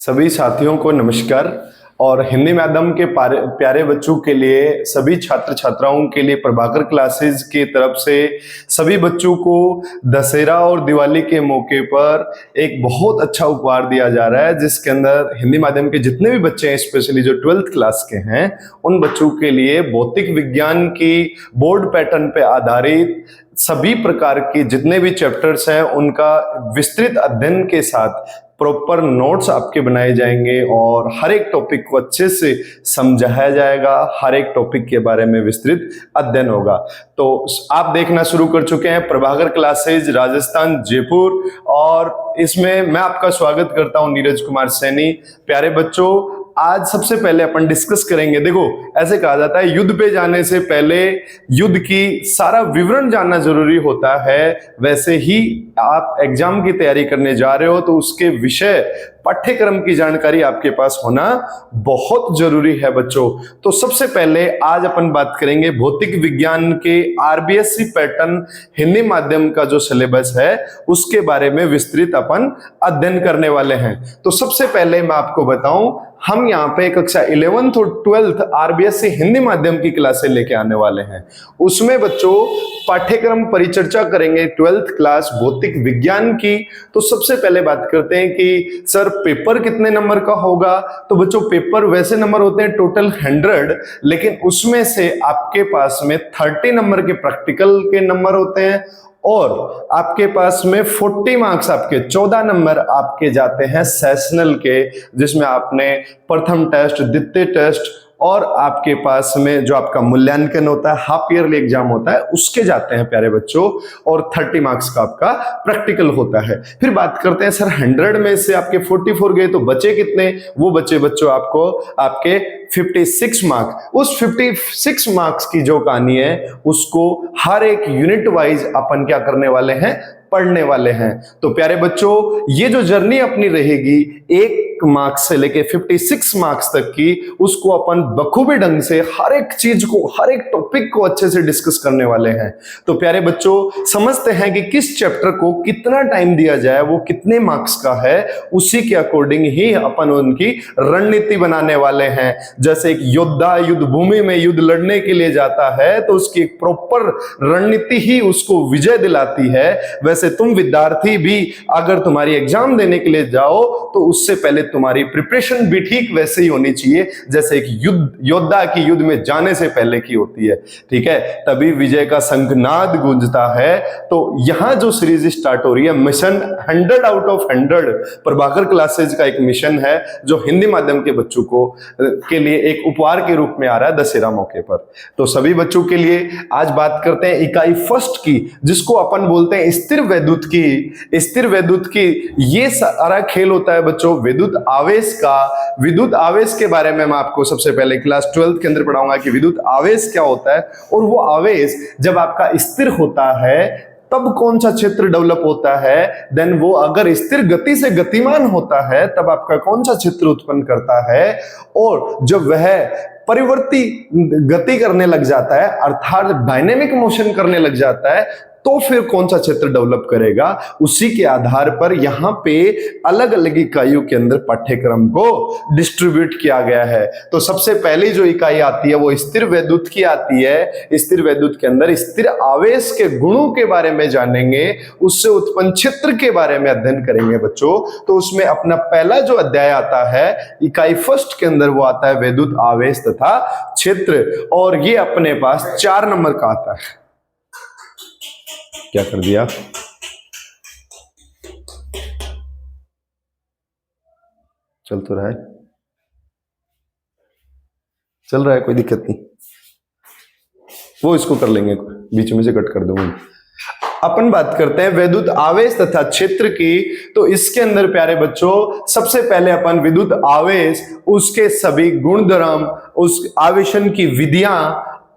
सभी साथियों को नमस्कार। और हिंदी माध्यम के प्यारे बच्चों के लिए, सभी छात्र छात्राओं के लिए प्रभाकर क्लासेस की तरफ से सभी बच्चों को दशहरा और दिवाली के मौके पर एक बहुत अच्छा उपहार दिया जा रहा है, जिसके अंदर हिंदी माध्यम के जितने भी बच्चे हैं, स्पेशली जो 12th क्लास के हैं, उन बच्चों के लिए भौतिक विज्ञान की बोर्ड पैटर्न पे आधारित सभी प्रकार के जितने भी चैप्टर्स हैं उनका विस्तृत अध्ययन के साथ प्रॉपर नोट्स आपके बनाए जाएंगे और हर एक टॉपिक को अच्छे से समझाया जाएगा। हर एक टॉपिक के बारे में विस्तृत अध्ययन होगा। तो आप देखना शुरू कर चुके हैं प्रभाकर क्लासेज राजस्थान जयपुर, और इसमें मैं आपका स्वागत करता हूं नीरज कुमार सैनी। प्यारे बच्चों, आज सबसे पहले अपन डिस्कस करेंगे। देखो, ऐसे कहा जाता है युद्ध पे जाने से पहले युद्ध की सारा विवरण जानना जरूरी होता है, वैसे ही आप एग्जाम की तैयारी करने जा रहे हो तो उसके विषय पाठ्यक्रम की जानकारी आपके पास होना बहुत जरूरी है बच्चों। तो सबसे पहले आज अपन बात करेंगे भौतिक विज्ञान के आरबीएससी पैटर्न हिंदी माध्यम का जो सिलेबस है उसके बारे में विस्तृत अपन अध्ययन करने वाले हैं। तो सबसे पहले मैं आपको बताऊं, हम यहाँ पे कक्षा 11th और 12th आरबीएससी हिंदी माध्यम की क्लासें लेके आने वाले हैं। उसमें बच्चों पाठ्यक्रम परिचर्चा करेंगे 12th क्लास भौतिक विज्ञान की। तो सबसे पहले बात करते हैं कि सर पेपर कितने नंबर का होगा। तो बच्चों पेपर वैसे नंबर होते हैं टोटल 100, लेकिन उसमें से आपके पास में 30 नंबर के प्रैक्टिकल के नंबर होते हैं और आपके पास में 40 मार्क्स आपके 14 नंबर आपके जाते हैं सेशनल के, जिसमें आपने प्रथम टेस्ट, द्वितीय टेस्ट और आपके पास में जो आपका मूल्यांकन होता है, हाफ ईयरली एग्जाम होता है, उसके जाते हैं प्यारे बच्चों, और 30 मार्क्स का आपका प्रैक्टिकल होता है। फिर बात करते हैं सर 100 में से आपके 44 गए तो बचे कितने। वो बचे बच्चों आपको आपके 56 मार्क्स। उस 56 मार्क्स की जो कहानी है उसको हर एक यूनिट वाइज अपन क्या करने वाले हैं, पढ़ने वाले हैं। तो प्यारे बच्चों, ये जो जर्नी अपनी रहेगी 1 मार्क्स से लेके 56 मार्क्स तक की, उसको अपन बखूबी ढंग से हर एक चीज को, हर एक टॉपिक को अच्छे से डिस्कस करने वाले हैं। तो प्यारे बच्चों, समझते हैं कि किस चैप्टर को कितना टाइम दिया जाए, वो कितने मार्क्स का है, उसी के अकॉर्डिंग ही अपन उनकी रणनीति बनाने वाले हैं। जैसे एक योद्धा युद्ध भूमि में युद्ध लड़ने के लिए जाता है तो उसकी एक प्रॉपर रणनीति ही उसको विजय दिलाती है, वैसे तुम विद्यार्थी भी अगर तुम्हारी एग्जाम देने के लिए जाओ तो उससे पहले तुम्हारी प्रिपरेशन भी ठीक वैसे ही होनी चाहिए जैसे एक योद्धा की युद्ध में जाने से पहले की होती है। ठीक है, तभी विजय का शंखनाद गूंजता है। तो यहां जो सीरीज स्टार्ट हो रही है, mission 100 out of 100 Prabhakar classes का एक मिशन है जो हिंदी माध्यम के बच्चों को के लिए एक उपहार के रूप में आ रहा है दशहरा मौके पर। तो सभी बच्चों के लिए आज बात करते हैं इकाई फर्स्ट की, जिसको अपन बोलते हैं स्थिर वैद्युत की। स्थिर वैद्युत की ये सारा खेल होता है बच्चों विद्युत आवेश का। विद्युत आवेश के बारे में मैं आपको सबसे पहले क्लास 12th के अंदर पढ़ाऊंगा कि विद्युत आवेश क्या होता है, और वो आवेश जब आपका स्थिर होता है तब कौन सा क्षेत्र डेवलप होता है, देन वो अगर स्थिर गति से गतिमान होता है तब आपका कौन सा क्षेत्र उत्पन्न करता है, और जब वह परिवर्ती गति करने लग जाता है अर्थात डायनेमिक मोशन करने लग जाता है तो फिर कौन सा क्षेत्र डेवलप करेगा। उसी के आधार पर यहां पे अलग अलग इकाइयों के अंदर पाठ्यक्रम को डिस्ट्रीब्यूट किया गया है। तो सबसे पहली जो इकाई आती है वो स्थिर वैद्युत की आती है। स्थिर वैद्युत के अंदर स्थिर आवेश के गुणों के बारे में जानेंगे, उससे उत्पन्न क्षेत्र के बारे में अध्ययन करेंगे बच्चों। तो उसमें अपना पहला जो अध्याय आता है इकाई फर्स्ट के अंदर, वो आता है वैद्युत आवेश तथा क्षेत्र, और ये अपने पास 4 नंबर का आता है। क्या कर दिया, चल तो रहा है, चल रहा है, कोई दिक्कत नहीं, वो इसको कर लेंगे, बीच में से कट कर दूंगा। अपन बात करते हैं विद्युत आवेश तथा क्षेत्र की। तो इसके अंदर प्यारे बच्चों सबसे पहले अपन विद्युत आवेश, उसके सभी गुणधर्म, उस आवेशन की विधियां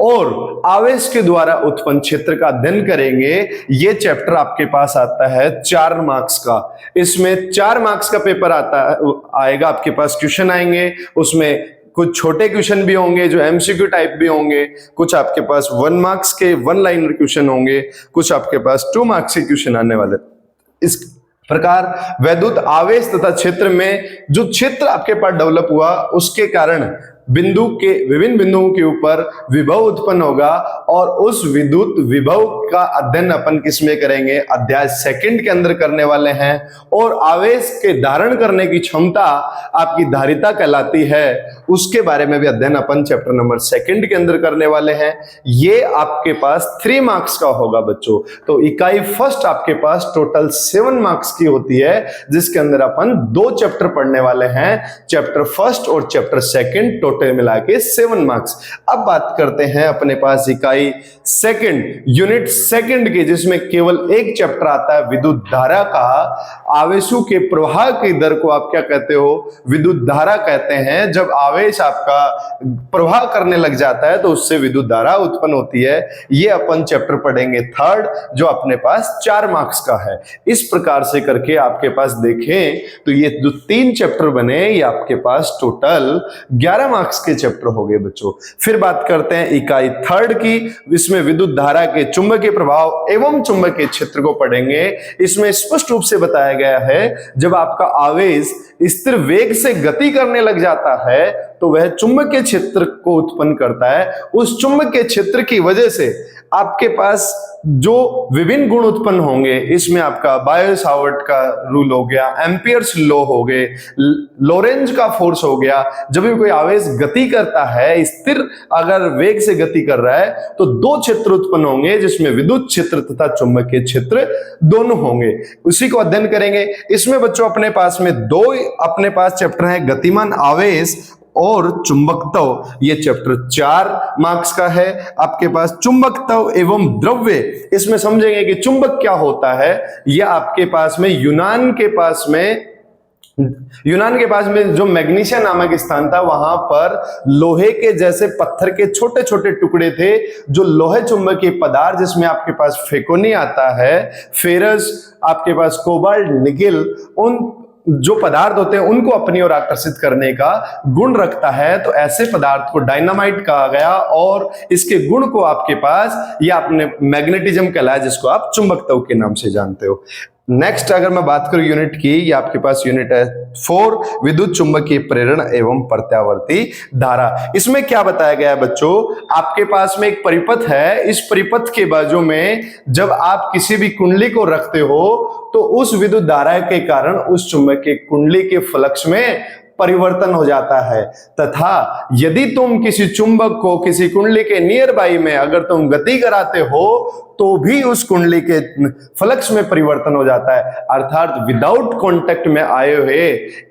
और आवेश के द्वारा उत्पन्न क्षेत्र का अध्ययन करेंगे। ये चैप्टर आपके पास आता है 4 मार्क्स का। इसमें 4 मार्क्स का पेपर आएगा, आपके पास क्वेश्चन आएंगे, उसमें कुछ छोटे क्वेश्चन भी होंगे जो एमसीक्यू टाइप भी होंगे, कुछ आपके पास 1 मार्क्स के 1 लाइनर क्वेश्चन होंगे, कुछ आपके पास 2 मार्क्स के क्वेश्चन आने वाले। प्रकार वैद्युत आवेश तथा क्षेत्र में जो क्षेत्र आपके पास डेवलप हुआ उसके कारण बिंदु के विभिन्न बिंदुओं के ऊपर विभव उत्पन्न होगा और उस विद्युत विभव का अध्ययन अपन किसमें करेंगे, अध्याय सेकंड के अंदर करने वाले हैं। और आवेश के धारण करने की क्षमता आपकी धारिता कहलाती है, उसके बारे में भी अध्ययन अपन चैप्टर नंबर सेकंड के अंदर करने वाले हैं। ये आपके पास 3 मार्क्स का होगा बच्चों। तो इकाई फर्स्ट आपके पास टोटल 7 मार्क्स की होती है, जिसके अंदर अपन 2 चैप्टर पढ़ने वाले हैं, चैप्टर फर्स्ट और चैप्टर सेकंड, टोटल मिला के 7 मार्क्स। अब बात करते हैं अपने पास इकाई सेकंड, यूनिट सेकंड की, जिसमें केवल एक चैप्टर आता है विद्युत धारा का। आवेशों के प्रवाह की दर को आप क्या कहते हो, विद्युत धारा कहते हैं। जब आवेश आपका प्रवाह करने लग जाता है तो उससे विद्युत धारा उत्पन्न होती है। ये अपन चैप्टर पढ़ेंगे थर्ड, जो अपने पास 4 मार्क्स का है। इस प्रकार से करके आपके पास देखें तो ये जो 3 चैप्टर बने, ये आपके पास टोटल 11 मार्क्स के चैप्टर हो गए बच्चों। फिर बात करते हैं इकाई थर्ड की, इसमें विद्युत धारा के चुंबकीय प्रभाव एवं चुंबकीय क्षेत्र को पढ़ेंगे। इसमें स्पष्ट रूप से बताया गया है, जब आपका आवेश स्थिर वेग से गति करने लग जाता है तो वह चुंबकीय क्षेत्र को उत्पन्न करता है। उस चुंबकीय क्षेत्र की वजह से आपके पास जो विभिन्न गुण उत्पन्न होंगे, इसमें आपका बायो-सावर्ट का रूल हो गया, एम्पियर्स लॉ हो गए, लोरेंज का फोर्स हो गया। जब भी कोई आवेश गति करता है, स्थिर अगर वेग से गति कर रहा है, तो 2 क्षेत्र उत्पन्न होंगे, जिसमें विद्युत क्षेत्र तथा चुंबकीय क्षेत्र दोनों होंगे। उसी को अध्ययन करेंगे। इसमें बच्चों अपने पास में 2 अपने पास चैप्टर है, गतिमान आवेश और चुंबकत्व। ये चैप्टर 4 मार्क्स का है आपके पास। चुंबकत्व एवं द्रव्य, इसमें समझेंगे कि चुंबक क्या होता है। ये आपके पास में यूनान के पास में जो मैग्नीशिया नामक स्थान था, वहां पर लोहे के जैसे पत्थर के छोटे छोटे टुकड़े थे, जो लोहे चुंबकीय पदार्थ, जिसमें आपके पास फेकोनी आता है, फेरस, आपके पास कोबाल्ट, निकेल, उन जो पदार्थ होते हैं उनको अपनी ओर आकर्षित करने का गुण रखता है। तो ऐसे पदार्थ को डायनामाइट कहा गया और इसके गुण को आपके पास ये आपने मैग्नेटिज्म कहलाया, जिसको आप चुंबकत्व के नाम से जानते हो। नेक्स्ट अगर मैं बात करूं यूनिट की, ये आपके पास यूनिट है 4, विद्युत चुंबकीय प्रेरण एवं प्रत्यावर्ती धारा। इसमें क्या बताया गया है बच्चों, आपके पास में एक परिपथ है। इस परिपथ के बाजू में जब आप किसी भी कुंडली को रखते हो तो उस विद्युत धारा के कारण उस चुंबकीय कुंडली के फ्लक्स में परिवर्तन हो जाता है, तथा यदि तुम किसी चुंबक को किसी कुंडली के नियर बाई में अगर तुम गति कराते हो तो भी उस कुंडली के फ्लक्स में परिवर्तन हो जाता है। अर्थात विदाउट कांटेक्ट में आए हुए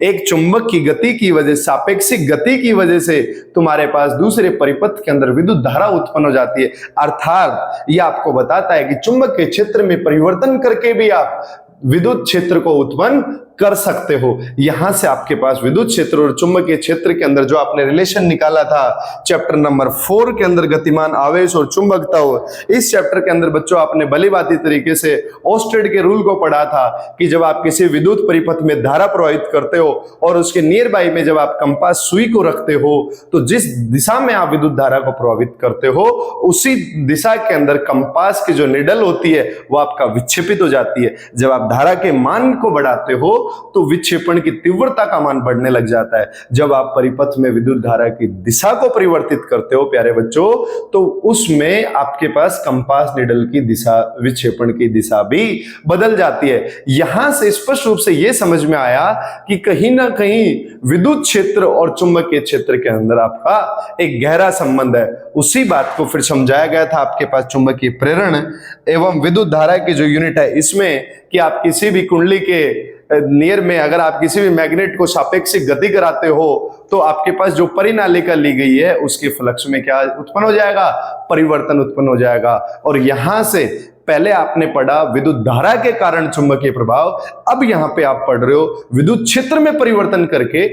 एक चुंबक की गति की वजह, सापेक्षिक गति की वजह से तुम्हारे पास दूसरे परिपथ के अंदर विद्युत धारा उत्पन्न हो जाती है। अर्थात यह आपको बताता है कि चुंबक के क्षेत्र में परिवर्तन करके भी आप विद्युत क्षेत्र को उत्पन्न कर सकते हो। यहां से आपके पास विद्युत क्षेत्र और चुंबकीय क्षेत्र के अंदर जो आपने रिलेशन निकाला था चैप्टर नंबर 4 के अंदर, गतिमान आवेश और चुंबकत्व, इस चैप्टर के अंदर बच्चों आपने भलीभांति तरीके से ओस्टेड के रूल को पढ़ा था कि जब आप किसी विद्युत परिपथ में धारा प्रवाहित करते हो और उसके नियर बाई में जब आप कंपास सुई को रखते हो तो जिस दिशा में आप विद्युत धारा को प्रभावित करते हो उसी दिशा के अंदर कंपास की जो निडल होती है वो आपका विक्षेपित हो जाती है। जब आप धारा के मान को बढ़ाते हो तो विक्षेपण की तीव्रता का मान बढ़ने लग जाता है। जब आप परिपथ में विद्युत धारा की दिशा को परिवर्तित करते हो प्यारे बच्चों, तो उसमें आपके पास कंपास निडल की दिशा, विक्षेपण की दिशा भी बदल जाती है। यहां से स्पष्ट रूप से यह समझ में आया कि कहीं ना कहीं विद्युत क्षेत्र और चुंबकीय क्षेत्र के अंदर आपका एक गहरा संबंध है। उसी बात को फिर समझाया गया था आपके पास चुंबकीय प्रेरण एवं विद्युत धारा की जो यूनिट है इसमें, कि आप किसी भी कुंडली के नियर में अगर आप किसी भी मैग्नेट को सापेक्षिक गति कराते हो तो आपके पास जो परिनालिका ली गई है उसके फ्लक्स में क्या उत्पन्न हो जाएगा, परिवर्तन उत्पन्न हो जाएगा। और यहां से पहले आपने पढ़ा विद्युत धारा के कारण चुंबकीय प्रभाव, अब यहां पे आप पढ़ रहे हो विद्युत क्षेत्र में परिवर्तन करके,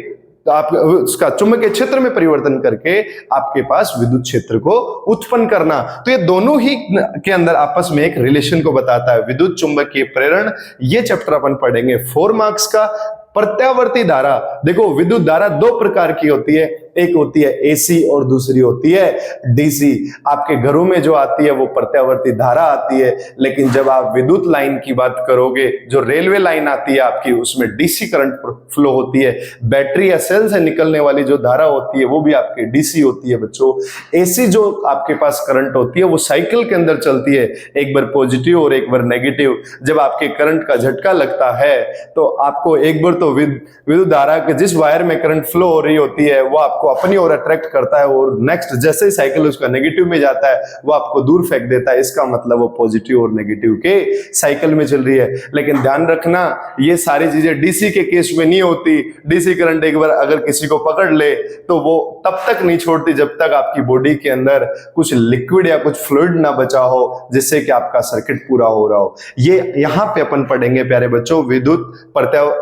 तो आप उसका चुंबकीय क्षेत्र में परिवर्तन करके आपके पास विद्युत क्षेत्र को उत्पन्न करना। तो ये दोनों ही के अंदर आपस में एक रिलेशन को बताता है। विद्युत चुंबकीय प्रेरण, ये चैप्टर अपन पढ़ेंगे 4 मार्क्स का। प्रत्यावर्ती धारा, देखो विद्युत धारा 2 प्रकार की होती है, एक होती है एसी और दूसरी होती है डीसी। आपके घरों में जो आती है वो प्रत्यावर्ती धारा आती है, लेकिन जब आप विद्युत लाइन की बात करोगे, जो रेलवे लाइन आती है आपकी, उसमें डीसी करंट फ्लो होती है। बैटरी या सेल से निकलने वाली जो धारा होती है वो भी आपकी डीसी होती है बच्चों। एसी जो आपके पास करंट होती है वो साइकिल के अंदर चलती है, एक बार पॉजिटिव और एक बार नेगेटिव। जब आपके करंट का झटका लगता है तो आपको एक बार तो विद्युत धारा के जिस वायर में करंट फ्लो हो रही होती है वो आपको अपनी ओर अट्रैक्ट करता है, और नेक्स्ट जैसे ही साइकिल उसका नेगेटिव में जाता है वो आपको दूर फेंक देता है। इसका मतलब वो पॉजिटिव और नेगेटिव के साइकिल में चल रही है। लेकिन ध्यान रखना, ये सारी चीजें डीसी के केस में नहीं होती। डीसी करंट एक बार अगर किसी को पकड़ ले तो वो तब तक नहीं छोड़ती जब तक आपकी बॉडी के अंदर कुछ लिक्विड या कुछ फ्लूइड ना बचा हो जिससे कि आपका सर्किट पूरा हो रहा हो। ये यहां पे अपन पढ़ेंगे प्यारे बच्चों विद्युत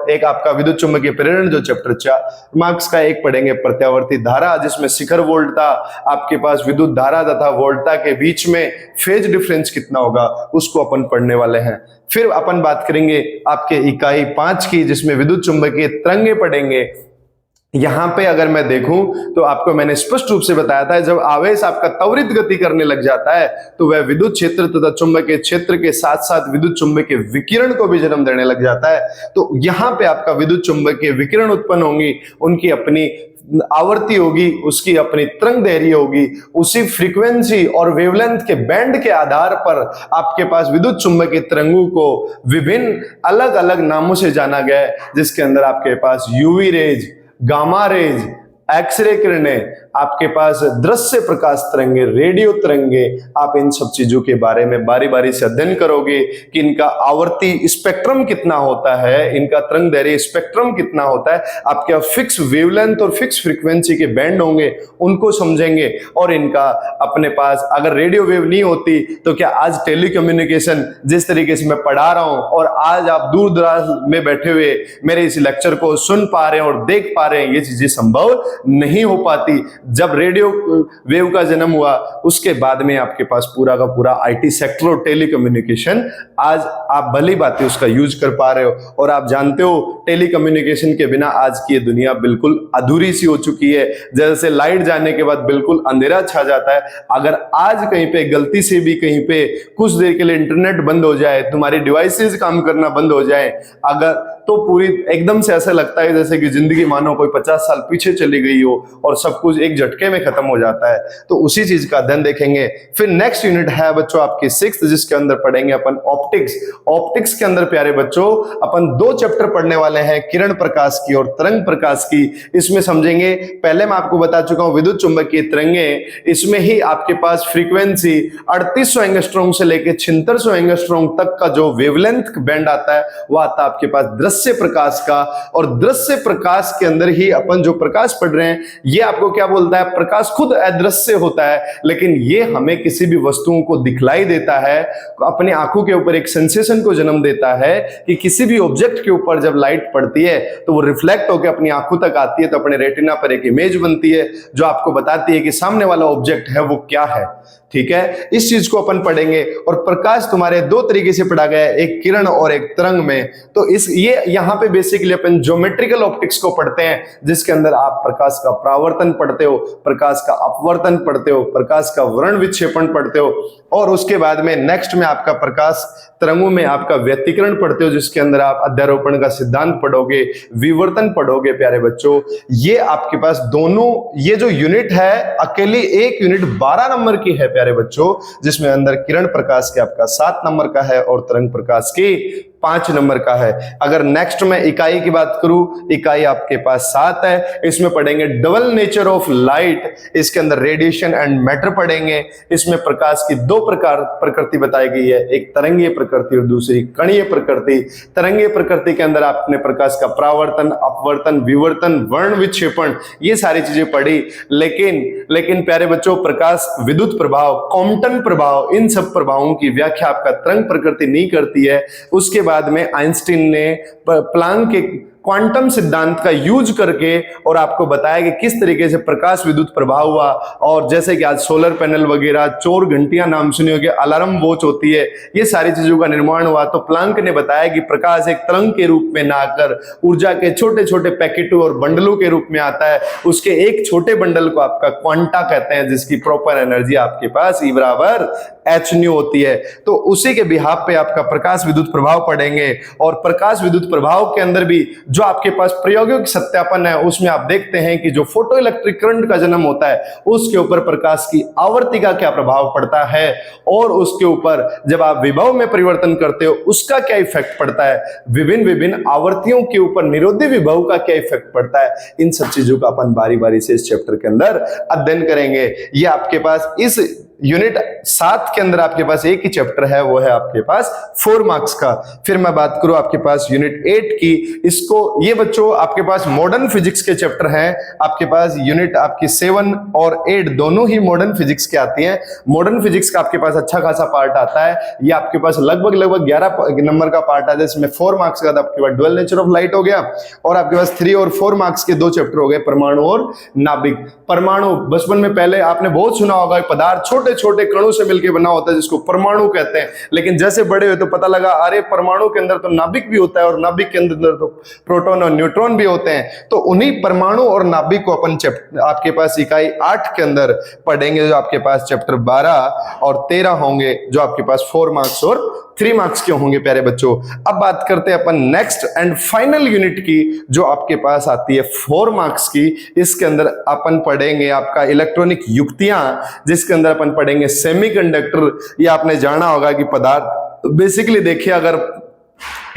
एक आपका विद्युत चुम्बकीय प्रेरण जो चैप्टर 4 मार्क्स का एक पढ़ेंगे प्रत्यावर्ती धारा, जिसमें शिखर वोल्टता आपके पास विद्युत धारा तथा वोल्टता के बीच में फेज डिफरेंस कितना होगा उसको अपन पढ़ने वाले हैं। फिर अपन बात करेंगे आपके इकाई 5 की, जिसमें विद्युत चुम्बकीय तरंगे पढ़ेंगे। यहां पे अगर मैं देखूं तो आपको मैंने स्पष्ट रूप से बताया था, जब आवेश आपका त्वरित गति करने लग जाता है तो वह विद्युत क्षेत्र तथा चुंबकीय क्षेत्र के साथ साथ विद्युत चुंबकीय विकिरण को भी जन्म देने लग जाता है। तो यहां पे आपका विद्युत चुंबकीय विकिरण उत्पन्न होंगी, उनकी अपनी आवर्ती होगी, उसकी अपनी तरंग दैर्घ्य होगी, उसी फ्रीक्वेंसी और वेवलेंथ के बैंड के आधार पर आपके पास विद्युत चुंबकीय तरंगों को विभिन्न अलग अलग नामों से जाना गया है, जिसके अंदर आपके पास UV rays, gamma rays, X ray किरणें, आपके पास दृश्य प्रकाश तरंगे, रेडियो तरंगे, आप इन सब चीजों के बारे में बारी बारी से अध्ययन करोगे कि इनका आवर्ती स्पेक्ट्रम कितना होता है, इनका तरंग दैर्घ्य स्पेक्ट्रम कितना होता है, आपके फिक्स वेवलेंथ और फिक्स फ्रीक्वेंसी के बैंड होंगे उनको समझेंगे। और इनका अपने पास अगर रेडियो वेव नहीं होती तो क्या आज टेलीकम्युनिकेशन जिस तरीके से मैं पढ़ा रहा हूं और आज आप दूर दराज में बैठे हुए मेरे इस लेक्चर को सुन पा रहे हैं और देख पा रहे हैं, ये चीजें संभव नहीं हो पाती। जब रेडियो वेव का जन्म हुआ उसके बाद में आपके पास पूरा का पूरा आईटी सेक्टर और टेलीकम्युनिकेशन, आज आप भली बातें उसका यूज कर पा रहे हो। और आप जानते हो टेलीकम्युनिकेशन के बिना आज की ये दुनिया बिल्कुल अधूरी सी हो चुकी है। जैसे लाइट जाने के बाद बिल्कुल अंधेरा छा जाता है, अगर आज कहीं पे गलती से भी कहीं पे कुछ देर के लिए इंटरनेट बंद हो जाए, तुम्हारी डिवाइसेस काम करना बंद हो जाए, अगर तो पूरी एकदम से ऐसा लगता है जैसे कि जिंदगी मानो कोई 50 साल पीछे चली गई हो और सब कुछ एक झटके में खत्म हो जाता है। तो उसी चीज का अध्ययन देखेंगे। फिर नेक्स्ट यूनिट है बच्चों आपकी 6th, जिसके अंदर पढ़ेंगे अपन ऑप्टिक्स। ऑप्टिक्स के अंदर प्यारे बच्चों अपन 2 चैप्टर पढ़ने वाले हैं, किरण प्रकाश की और तरंग प्रकाश की। इसमें समझेंगे, पहले मैं आपको बता चुका हूं विद्युत चुंबकीय तरंगे, इसमें ही आपके पास फ्रीक्वेंसी 3800 एंगस्ट्रॉम से लेकर 7600 एंगस्ट्रॉम तक का जो वेवलेंथ बैंड आता है वो आता है आपके पास दृश्य प्रकाश का। और दृश्य प्रकाश के अंदर ही अपन जो प्रकाश पढ़ रहे हैं ये आपको क्या बोलता है, प्रकाश खुद अदृश्य होता है, लेकिन ये हमें किसी भी वस्तुओं को दिखलाई देता है, अपनी आंखों के ऊपर एक सेंसेशन को जन्म देता है कि किसी भी ऑब्जेक्ट के ऊपर जब लाइट पड़ती है तो वो रिफ्लेक्ट होकर अपनी आंखों तक आती है, तो अपने रेटिना पर एक इमेज बनती है जो आपको बताती है कि सामने वाला ऑब्जेक्ट है वो क्या है। ठीक है, इस चीज को अपन पढ़ेंगे। और प्रकाश तुम्हारे 2 तरीके से पढ़ा गया है, एक किरण और एक तरंग में। तो ये यहां पे बेसिकली अपन ज्योमेट्रिकल ऑप्टिक्स को पढ़ते हैं, जिसके अंदर आप प्रकाश का परावर्तन पढ़ते हो, प्रकाश का अपवर्तन पढ़ते हो, प्रकाश का वर्ण विक्षेपण पढ़ते हो, और उसके बाद में नेक्स्ट में आपका प्रकाश तरंगों में आपका व्यतिकरण पढ़ते हो, जिसके अंदर आप अध्यारोपण का सिद्धांत पढ़ोगे, विवर्तन पढ़ोगे। प्यारे बच्चों, ये आपके पास दोनों, ये जो यूनिट है अकेली एक यूनिट 12 नंबर की है प्यारे बच्चों, जिसमें अंदर किरण प्रकाश के आपका 7 नंबर का है और तरंग प्रकाश की 5 नंबर का है। अगर नेक्स्ट में इकाई की बात करूं, इकाई आपके पास 7 है, इसमें पढ़ेंगे डबल नेचर ऑफ लाइट, इसके अंदर रेडिएशन एंड मैटर पढ़ेंगे। इसमें प्रकाश की 2 प्रकार प्रकृति बताई गई है, एक तरंगीय प्रकृति और दूसरी कणीय प्रकृति। तरंगीय प्रकृति के अंदर आपने प्रकाश का परावर्तन, अपवर्तन, विवर्तन, वर्ण विक्षेपण, ये सारी चीजें पढ़ी। लेकिन प्यारे बच्चों, प्रकाश विद्युत प्रभाव, कॉम्पटन प्रभाव, इन सब प्रभावों की व्याख्या आपका तरंग प्रकृति नहीं करती है। उसके बाद में आइंस्टीन ने प्लांक के क्वांटम सिद्धांत का यूज करके और आपको बताया कि किस तरीके से प्रकाश विद्युत प्रभाव हुआ। और जैसे कि आज सोलर पैनल वगैरह, चोर घंटियां नाम सुनी होगी, अलार्म वॉच होती है, ये सारी चीजों का निर्माण हुआ। तो प्लांक ने बताया कि प्रकाश एक तरंग के रूप में ना आकर ऊर्जा के छोटे छोटे पैकेटों और बंडलों के रूप में आता है। उसके एक छोटे बंडल को आपका क्वांटा कहते हैं, जिसकी प्रॉपर एनर्जी आपके पास E बराबर h न्यू होती है। तो उसी के बिहाफ पे आपका प्रकाश विद्युत प्रभाव पढ़ेंगे। और प्रकाश विद्युत प्रभाव के अंदर भी जो आपके पास प्रायोगिक सत्यापन है, उसमें आप देखते हैं कि जो फोटो इलेक्ट्रिक करंट का जन्म होता है उसके ऊपर प्रकाश की आवर्ती का क्या प्रभाव पड़ता है, और उसके ऊपर जब आप विभव में परिवर्तन करते हो उसका क्या इफेक्ट पड़ता है, विभिन्न आवर्तियों के ऊपर निरोधी विभव का क्या इफेक्ट पड़ता है, इन सब चीजों का अपन बारी बारी से इस चैप्टर के अंदर अध्ययन करेंगे। ये आपके पास इस यूनिट 7 के अंदर आपके पास एक ही चैप्टर है, वो है आपके पास 4 मार्क्स का। फिर मैं बात करूं आपके पास यूनिट 8 की, इसको ये बच्चों आपके पास मॉडर्न फिजिक्स के चैप्टर हैं। आपके पास यूनिट आपकी 7 और 8 दोनों ही मॉडर्न फिजिक्स के आती हैं। मॉडर्न फिजिक्स का आपके पास अच्छा खासा पार्ट आता है। ये आपके पास लगभग 11 नंबर का पार्ट आता है, जिसमें 4 मार्क्स का आपके पास ड्यूअल नेचर ऑफ लाइट हो गया, और आपके पास 3 और 4 मार्क्स के 2 चैप्टर हो गए, परमाणु और नाभिक। परमाणु बचपन में पहले आपने बहुत सुना होगा, पदार्थ छोटे छोटे कणों से मिलकर बना होता है जिसको परमाणु कहते हैं। लेकिन जैसे बड़े हुए तो पता लगा अरे परमाणु के अंदर तो नाभिक भी होता है, और नाभिक के अंदर तो प्रोटॉन और न्यूट्रॉन भी होते हैं। तो उन्हीं परमाणु और नाभिक को अपन आपके पास इकाई 8 के अंदर पढ़ेंगे, जो आपके पास चैप्टर 12 और 13 होंगे, जो आपके पास 4 मार्क्स और 3 मार्क्स के होंगे प्यारे बच्चों। अब बात करते हैं अपन नेक्स्ट एंड फाइनल यूनिट की, जो आपके पास आती है 4 मार्क्स की। इसके अंदर अपन पढ़ेंगे आपका इलेक्ट्रॉनिक युक्तियां, जिसके अंदर अपन पढ़ेंगे सेमीकंडक्टर। ये आपने जाना होगा कि पदार्थ बेसिकली देखिए, अगर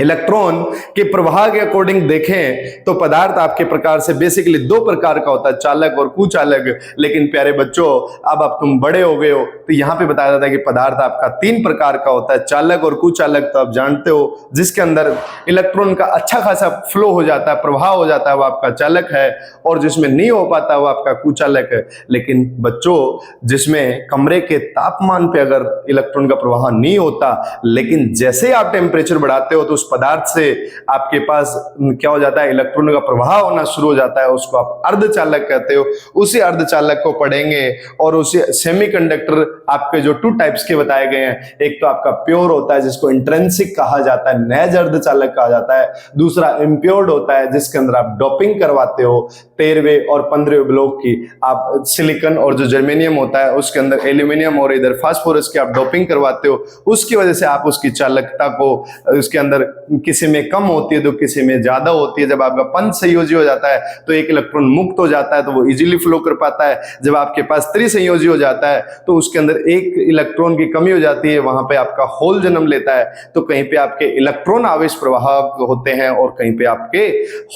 इलेक्ट्रॉन के प्रवाह के अकॉर्डिंग देखें तो पदार्थ आपके प्रकार से बेसिकली 2 प्रकार का होता है, चालक और कुचालक। लेकिन प्यारे बच्चों अब तुम बड़े हो गए हो तो यहाँ पे बताया जाता है कि पदार्थ आपका 3 प्रकार का होता है, चालक और कुचालक तो आप जानते हो, जिसके अंदर इलेक्ट्रॉन का अच्छा खासा फ्लो हो जाता है, प्रवाह हो जाता है, वो आपका चालक है, और जिसमें नहीं हो पाता वो आपका कुचालक है। लेकिन बच्चों जिसमें कमरे के तापमान पे अगर इलेक्ट्रॉन का प्रवाह नहीं होता, लेकिन जैसे आप टेम्परेचर बढ़ाते हो तो पदार्थ से आपके पास क्या हो जाता है, इलेक्ट्रॉन का प्रवाह होना शुरू हो जाता है, उसको आप अर्धचालक कहते हो। उसी अर्धचालक को पढ़ेंगे। और उसी सेमीकंडक्टर आपके जो 2 टाइप्स के बताए गए हैं, एक तो आपका प्योर होता है जिसको इंट्रिंसिक कहा जाता है, नैज अर्धचालक कहा जाता है। दूसरा इम्प्योर्ड होता है जिसके अंदर आप डोपिंग करवाते हो 13वें और 15वें ब्लॉक की, आप सिलिकॉन और जो जर्मेनियम होता है उसके अंदर एल्यूमिनियम और इधर फास्फोरस की आप डोपिंग करवाते हो। उसकी वजह से आप उसकी चालकता को उसके अंदर किसी में कम होती है तो किसी में ज्यादा होती है। जब आपका पंच संयोजी हो जाता है तो एक इलेक्ट्रॉन मुक्त हो जाता है तो वो इजीली फ्लो कर पाता है। जब आपके पास त्रिसंयोजी हो जाता है तो उसके अंदर एक इलेक्ट्रॉन की कमी हो जाती है, वहां पे आपका होल जन्म लेता है। तो कहीं पे आपके इलेक्ट्रॉन आवेश प्रवाह होते हैं और कहीं पे आपके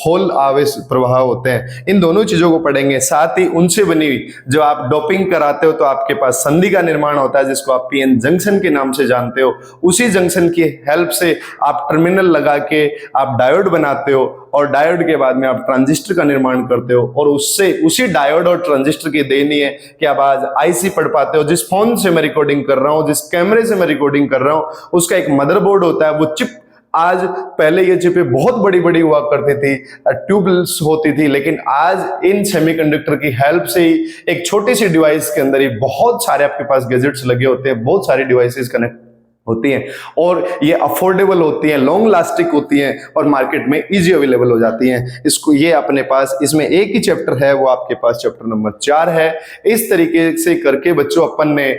होल आवेश प्रवाह होते हैं। इन दोनों चीजों को पढ़ेंगे। साथ ही उनसे बनी हुई जो आप डोपिंग कराते हो तो आपके पास संधि का निर्माण होता है, जिसको आप पीएन जंक्शन के नाम से जानते हो। उसी जंक्शन की हेल्प से आप टर्मिनल लगा के आप डायोड बनाते हो, और डायोड के बाद में आप ट्रांजिस्टर का निर्माण करते हो, और उससे उसी डायोड और ट्रांजिस्टर की देन ही है कि आप आज आईसी पढ़ पाते हो। जिस फोन से मैं रिकॉर्डिंग कर रहा हूं, जिस कैमरे से मैं रिकॉर्डिंग कर रहा हूं, उसका एक मदरबोर्ड होता है। वो चिप आज पहले ये चिपें बहुत बड़ी बड़ी हुआ करती थी, ट्यूबलेस होती थी, लेकिन आज इन सेमीकंडक्टर की हेल्प से ही एक छोटी सी डिवाइस के अंदर ही बहुत सारे आपके पास गैजेट्स लगे होते हैं, बहुत सारी डिवाइसेस कनेक्ट होती हैं, और ये अफोर्डेबल होती हैं, लॉन्ग लास्टिंग होती हैं, और मार्केट में इजी अवेलेबल हो जाती हैं। इसको ये अपने पास इसमें एक ही चैप्टर है, वो आपके पास चैप्टर नंबर 4 है। इस तरीके से करके बच्चों अपन ने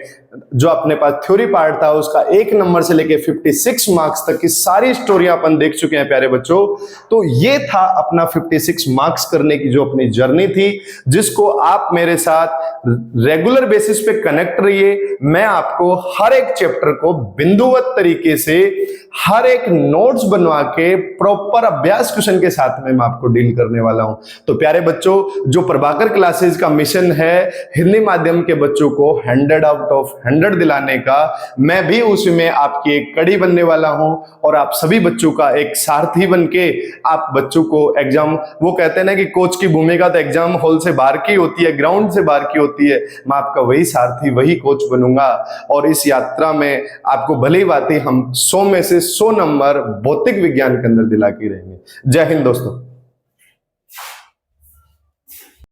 जो अपने पास थ्योरी पार्ट था उसका 1 नंबर से लेके 56 मार्क्स तक की सारी स्टोरियां अपन देख चुके हैं प्यारे बच्चों। तो ये था अपना 56 मार्क्स करने की जो अपनी जर्नी थी, जिसको आप मेरे साथ रेगुलर बेसिस पे कनेक्ट रहिए। मैं आपको हर एक चैप्टर को बिंदुवत तरीके से हर एक नोट्स बनवा के प्रॉपर अभ्यास क्वेश्चन के साथ में मैं आपको डील करने वाला हूं। तो प्यारे बच्चों, जो प्रभाकर क्लासेस का मिशन है हिंदी माध्यम के बच्चों को 100 आउट ऑफ 100 दिलाने का, मैं भी उसमें आपकी एक कड़ी बनने वाला हूं, और आप सभी बच्चों का एक सारथी बनके आप बच्चों को एग्जाम, वो कहते हैं ना कि कोच की भूमिका तो एग्जाम हॉल से बाहर की होती है, ग्राउंड से बाहर की होती है। मैं आपका वही सारथी, वही कोच बनूंगा, और इस यात्रा में आपको भले ही बात ही हम 100 में से 100 नंबर भौतिक विज्ञान के अंदर दिला के रहेंगे। जय हिंद दोस्तों।